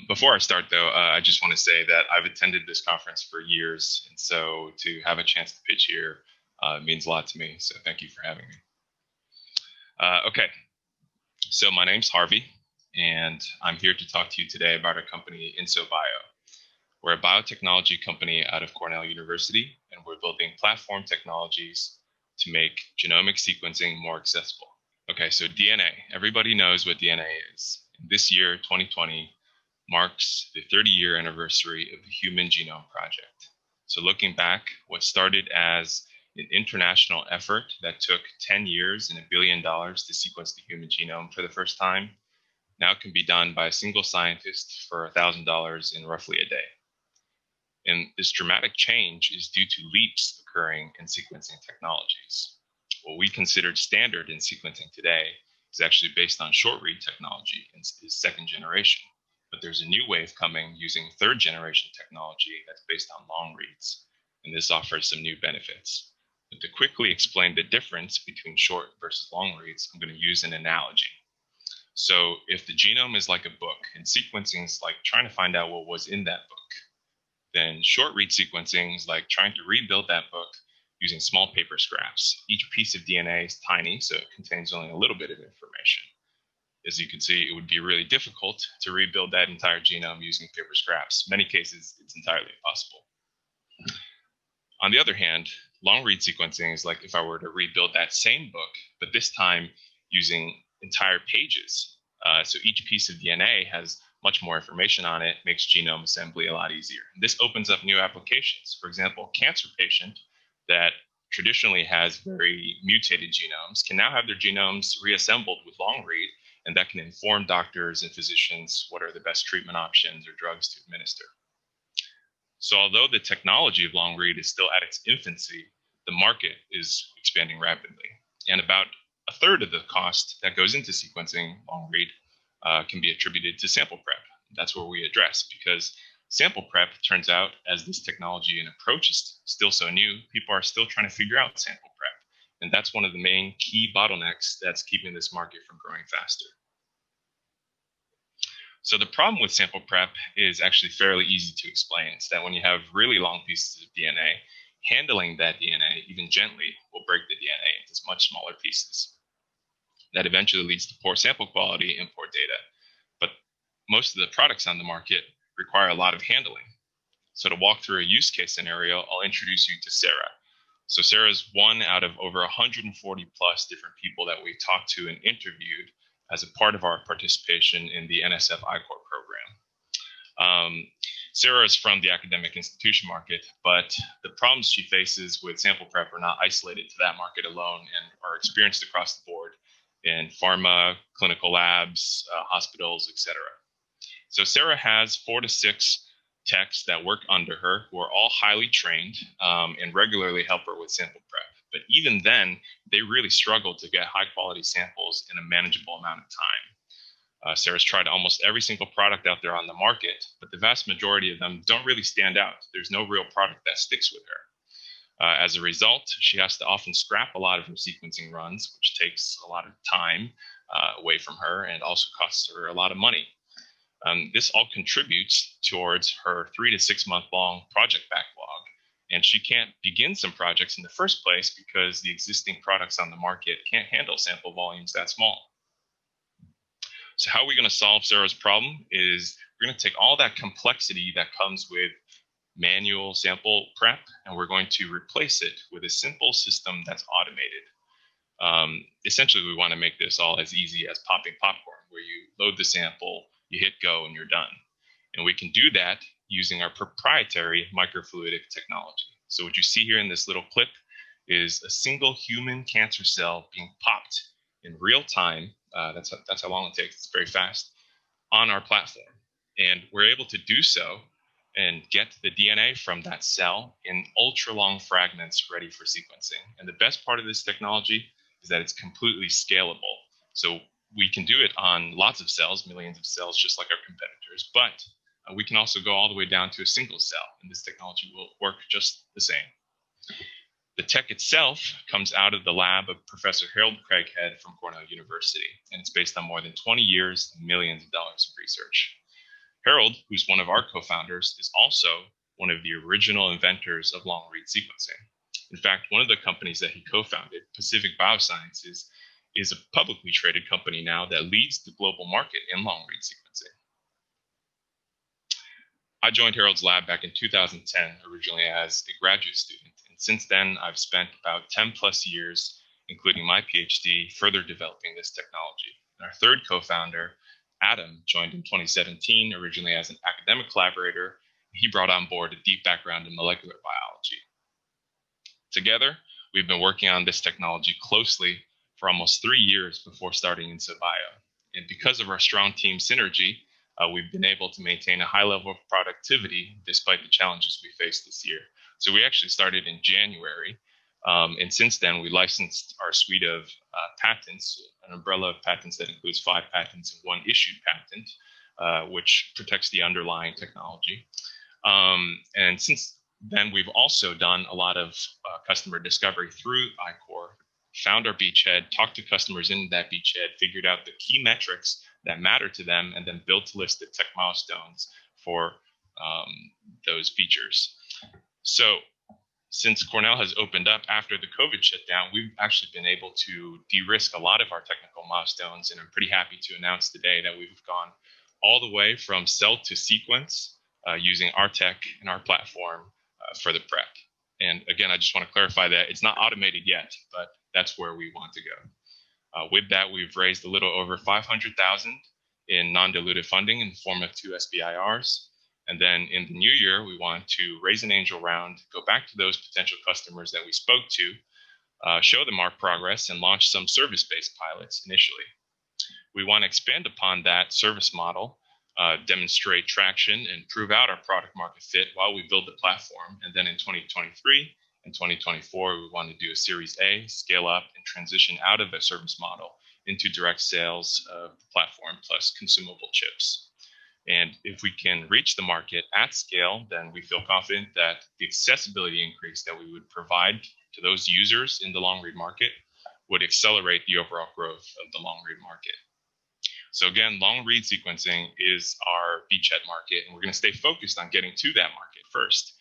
Before I start, though, I just want to say that I've attended this conference for years, and so to have a chance to pitch here means a lot to me. So thank you for having me. Okay, so my name's Harvey, and I'm here to talk to you today about our company, Inso Bio. We're a biotechnology company out of Cornell University, and we're building platform technologies to make genomic sequencing more accessible. Okay, so DNA. Everybody knows what DNA is. This year, 2020, marks the 30-year anniversary of the Human Genome Project. So looking back, what started as an international effort that took 10 years and $1 billion to sequence the human genome for the first time, now can be done by a single scientist for $1,000 in roughly a day. And this dramatic change is due to leaps occurring in sequencing technologies. What we considered standard in sequencing today is actually based on short read technology and is second generation. But there's a new wave coming using third generation technology that's based on long reads, and this offers some new benefits. But to quickly explain the difference between short versus long reads, I'm going to use an analogy. So if the genome is like a book and sequencing is like trying to find out what was in that book, then short read sequencing is like trying to rebuild that book using small paper scraps. Each piece of DNA is tiny, so it contains only a little bit of information. As you can see, it would be really difficult to rebuild that entire genome using paper scraps. In many cases, it's entirely impossible. On the other hand, long read sequencing is like if I were to rebuild that same book, but this time using entire pages. So each piece of DNA has much more information on it, makes genome assembly a lot easier. This opens up new applications. For example, a cancer patient that traditionally has very mutated genomes can now have their genomes reassembled with long read, and that can inform doctors and physicians what are the best treatment options or drugs to administer. So although the technology of long read is still at its infancy, the market is expanding rapidly. And about a third of the cost that goes into sequencing long read can be attributed to sample prep. That's where we address, because sample prep turns out, as this technology and approach is still so new, people are still trying to figure out sample prep. And that's one of the main key bottlenecks that's keeping this market from growing faster. So the problem with sample prep is actually fairly easy to explain. It's that when you have really long pieces of DNA, handling that DNA, even gently, will break the DNA into much smaller pieces. That eventually leads to poor sample quality and poor data. But most of the products on the market require a lot of handling. So to walk through a use case scenario, I'll introduce you to Sarah. So Sarah is one out of over 140 plus different people that we talked to and interviewed as a part of our participation in the NSF I-Corps program. Sarah is from the academic institution market, but the problems she faces with sample prep are not isolated to that market alone and are experienced across the board in pharma, clinical labs, hospitals, etc. So Sarah has 4 to 6 techs that work under her who are all highly trained and regularly help her with sample prep. But even then, they really struggle to get high quality samples in a manageable amount of time. Sarah's tried almost every single product out there on the market, but the vast majority of them don't really stand out. There's no real product that sticks with her. As a result, she has to often scrap a lot of her sequencing runs, which takes a lot of time away from her and also costs her a lot of money. This all contributes towards her 3 to 6 month long project backlog. And she can't begin some projects in the first place because the existing products on the market can't handle sample volumes that small. So how are we going to solve Sarah's problem is we're going to take all that complexity that comes with manual sample prep, and we're going to replace it with a simple system that's automated. Essentially, we want to make this all as easy as popping popcorn, where you load the sample, you hit go, and you're done. And we can do that using our proprietary microfluidic technology. So what you see here in this little clip is a single human cancer cell being popped in real time. That's how long it takes. It's very fast on our platform. And we're able to do so and get the DNA from that cell in ultra long fragments ready for sequencing. And the best part of this technology is that it's completely scalable. So we can do it on lots of cells, millions of cells, just like our competitors, but we can also go all the way down to a single cell, and this technology will work just the same. The tech itself comes out of the lab of Professor Harold Craighead from Cornell University, and it's based on more than 20 years and millions of dollars of research. Harold, who's one of our co-founders, is also one of the original inventors of long-read sequencing. In fact, one of the companies that he co-founded, Pacific Biosciences, is a publicly traded company now that leads the global market in long-read sequencing. I joined Harold's lab back in 2010, originally as a graduate student. And since then, I've spent about 10 plus years, including my PhD, further developing this technology. And our third co-founder, Adam, joined in 2017, originally as an academic collaborator. He brought on board a deep background in molecular biology. Together, we've been working on this technology closely for almost 3 years before starting Inso Bio. And because of our strong team synergy, we've been able to maintain a high level of productivity despite the challenges we faced this year. So we actually started in January, and since then we licensed our suite of patents, an umbrella of patents that includes 5 patents and 1 issued patent, which protects the underlying technology. And since then, we've also done a lot of customer discovery through iCore, found our beachhead, talked to customers in that beachhead, figured out the key metrics that matter to them, and then built a list of tech milestones for those features. So since Cornell has opened up after the COVID shutdown, we've actually been able to de-risk a lot of our technical milestones, and I'm pretty happy to announce today that we've gone all the way from cell to sequence using our tech and our platform for the prep. And again, I just want to clarify that it's not automated yet, but that's where we want to go. With that, we've raised a little over $500,000 in non-dilutive funding in the form of 2 SBIRs. And then in the new year, we want to raise an angel round, go back to those potential customers that we spoke to, show them our progress, and launch some service-based pilots initially. We want to expand upon that service model, demonstrate traction, and prove out our product market fit while we build the platform. And then in 2023 and 2024, we want to do a Series A, scale up, and transition out of a service model into direct sales of the platform plus consumable chips. And if we can reach the market at scale, then we feel confident that the accessibility increase that we would provide to those users in the long-read market would accelerate the overall growth of the long-read market. So again, long-read sequencing is our beachhead market, and we're going to stay focused on getting to that market first.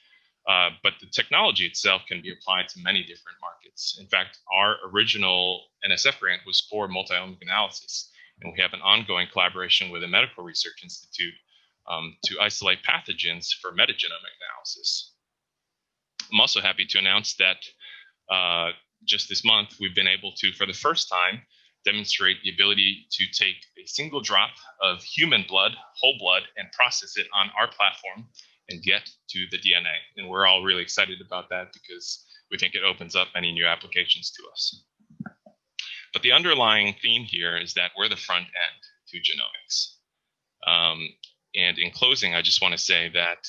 But the technology itself can be applied to many different markets. In fact, our original NSF grant was for multi-omic analysis, and we have an ongoing collaboration with a medical research institute to isolate pathogens for metagenomic analysis. I'm also happy to announce that just this month, we've been able to, for the first time, demonstrate the ability to take a single drop of human blood, whole blood, and process it on our platform and get to the DNA. And we're all really excited about that because we think it opens up many new applications to us. But the underlying theme here is that we're the front end to genomics. And in closing, I just want to say that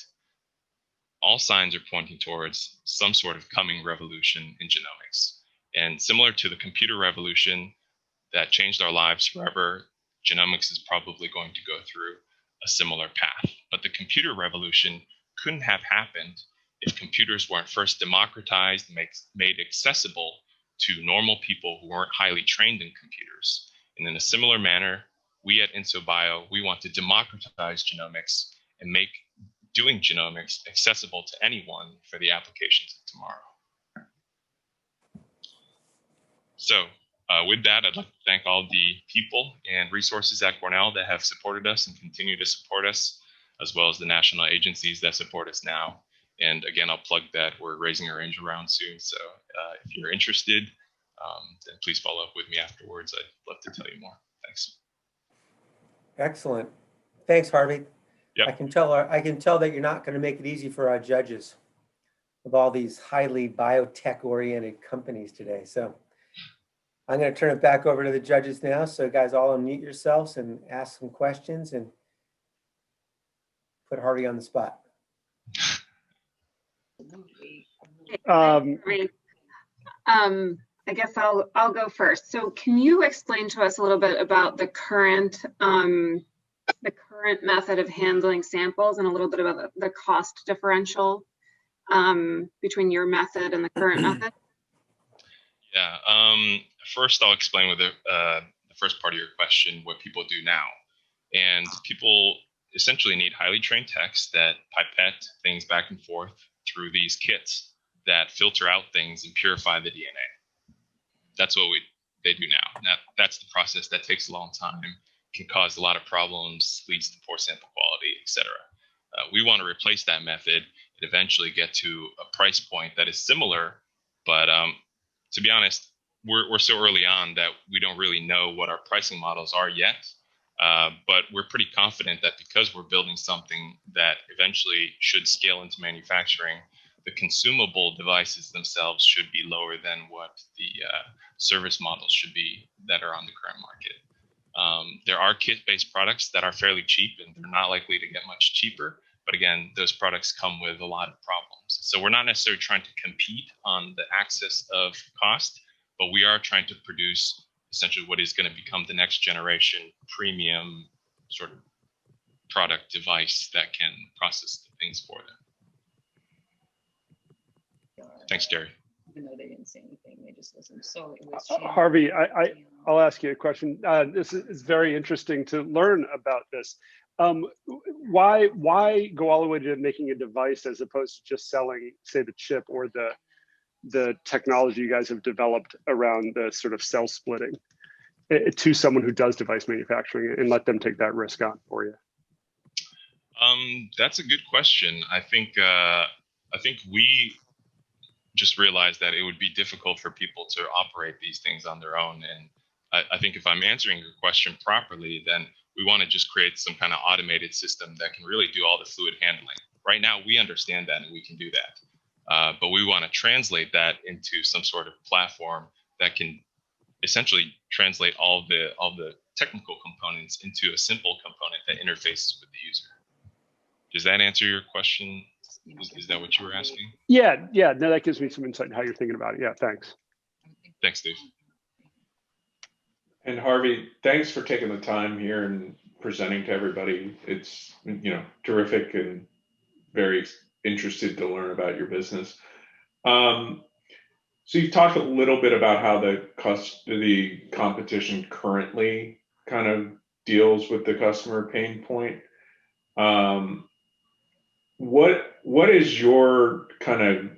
all signs are pointing towards some sort of coming revolution in genomics. And similar to the computer revolution that changed our lives forever, genomics is probably going to go through a similar path. But the computer revolution couldn't have happened if computers weren't first democratized, made accessible to normal people who weren't highly trained in computers. And in a similar manner, we at Inso Bio, we want to democratize genomics and make doing genomics accessible to anyone for the applications of tomorrow. So with that, I'd like to thank all the people and resources at Cornell that have supported us and continue to support us, as well as the national agencies that support us now. And again, I'll plug that we're raising our angel round soon. So if you're interested, then please follow up with me afterwards. I'd love to tell you more. Thanks. Excellent. Thanks, Harvey. Yep. I can tell that you're not going to make it easy for our judges with all these highly biotech-oriented companies today. So I'm going to turn it back over to the judges now. So guys, all unmute yourselves and ask some questions and put Harvey on the spot. I guess I'll go first. So can you explain to us a little bit about the current method of handling samples and a little bit about the cost differential between your method and the current method? Yeah. First, I'll explain with the first part of your question what people do now. And people essentially need highly trained techs that pipette things back and forth through these kits that filter out things and purify the DNA. That's what they do now. That's the process that takes a long time, can cause a lot of problems, leads to poor sample quality, etc. We want to replace that method and eventually get to a price point that is similar, but to be honest, we're so early on that we don't really know what our pricing models are yet. But we're pretty confident that because we're building something that eventually should scale into manufacturing, the consumable devices themselves should be lower than what the service models should be that are on the current market. There are kit-based products that are fairly cheap, and they're not likely to get much cheaper. But again, those products come with a lot of problems. So we're not necessarily trying to compete on the axis of cost, but we are trying to produce essentially what is going to become the next generation premium sort of product device that can process the things for them. Thanks, Terry. Even though they didn't say anything, they just listened. So it was Harvey, I'll ask you a question. This is very interesting to learn about this. Why go all the way to making a device as opposed to just selling, say, the chip or the technology you guys have developed around the sort of cell splitting to someone who does device manufacturing and let them take that risk on for you? That's a good question. I think we just realized that it would be difficult for people to operate these things on their own. And I think if I'm answering your question properly, then we want to just create some kind of automated system that can really do all the fluid handling. Right now, we understand that and we can do that. But we want to translate that into some sort of platform that can essentially translate all the technical components into a simple component that interfaces with the user. Does that answer your question? Is that what you were asking? Yeah. No, that gives me some insight in how you're thinking about it. Yeah, thanks. Thanks, Dave. And Harvey, thanks for taking the time here and presenting to everybody. It's terrific and very interested to learn about your business. So you've talked a little bit about how the competition currently kind of deals with the customer pain point. What is your kind of,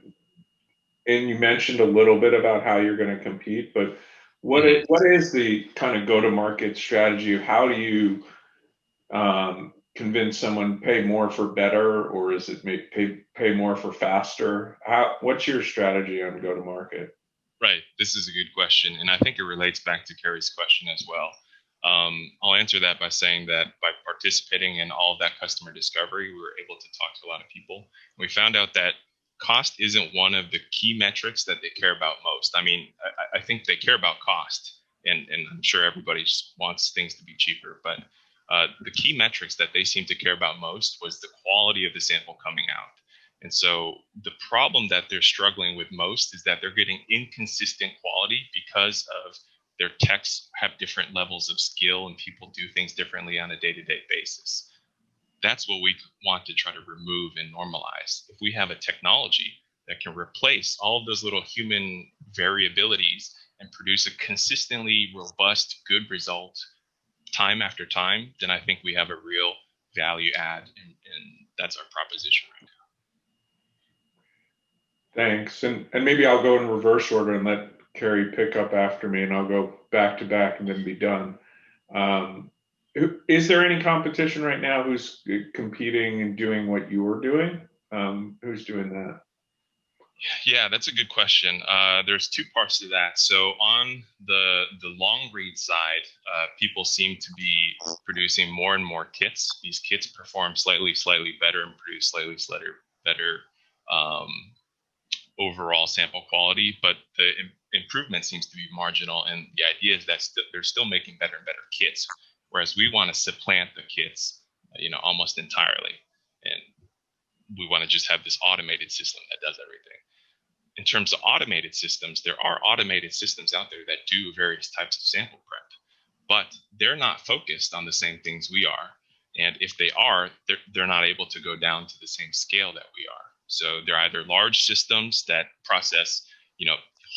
and you mentioned a little bit about how you're going to compete, but what is the kind of go-to-market strategy? How do you convince someone pay more for better, or is it pay more for faster? What's your strategy on go-to-market? Right. This is a good question, and I think it relates back to Carrie's question as well. I'll answer that by saying that by participating in all of that customer discovery, we were able to talk to a lot of people. We found out that cost isn't one of the key metrics that they care about most. I mean, I think they care about cost, and I'm sure everybody just wants things to be cheaper, but the key metrics that they seem to care about most was the quality of the sample coming out. And so the problem that they're struggling with most is that they're getting inconsistent quality because of their techs have different levels of skill and people do things differently on a day-to-day basis. That's what we want to try to remove and normalize. If we have a technology that can replace all of those little human variabilities and produce a consistently robust, good result time after time, then I think we have a real value add, and that's our proposition right now. Thanks. And maybe I'll go in reverse order and let Carrie pick up after me, and I'll go back to back and then be done. Is there any competition right now who's competing and doing what you're doing? Who's doing that? Yeah, that's a good question. There's two parts to that. So on the long read side, people seem to be producing more and more kits. These kits perform slightly better and produce slightly better overall sample quality, but the improvement seems to be marginal. And the idea is that they're still making better and better kits, whereas we want to supplant the kits, almost entirely. And we want to just have this automated system that does everything. In terms of automated systems, there are automated systems out there that do various types of sample prep, but they're not focused on the same things we are. And if they are, they're not able to go down to the same scale that we are. So they're either large systems that process,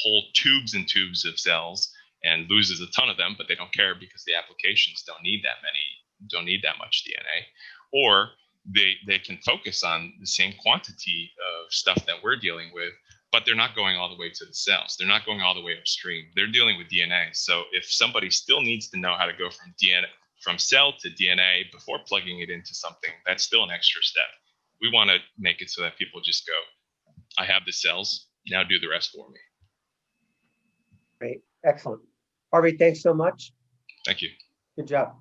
whole tubes and tubes of cells and loses a ton of them, but they don't care because the applications don't need that much DNA. or they can focus on the same quantity of stuff that we're dealing with, but they're not going all the way to the cells. They're not going all the way upstream. They're dealing with DNA. So if somebody still needs to know how to go from DNA, from cell to DNA before plugging it into something, that's still an extra step. We want to make it so that people just go, I have the cells, now do the rest for me. Great, excellent. Harvey, thanks so much. Thank you. Good job.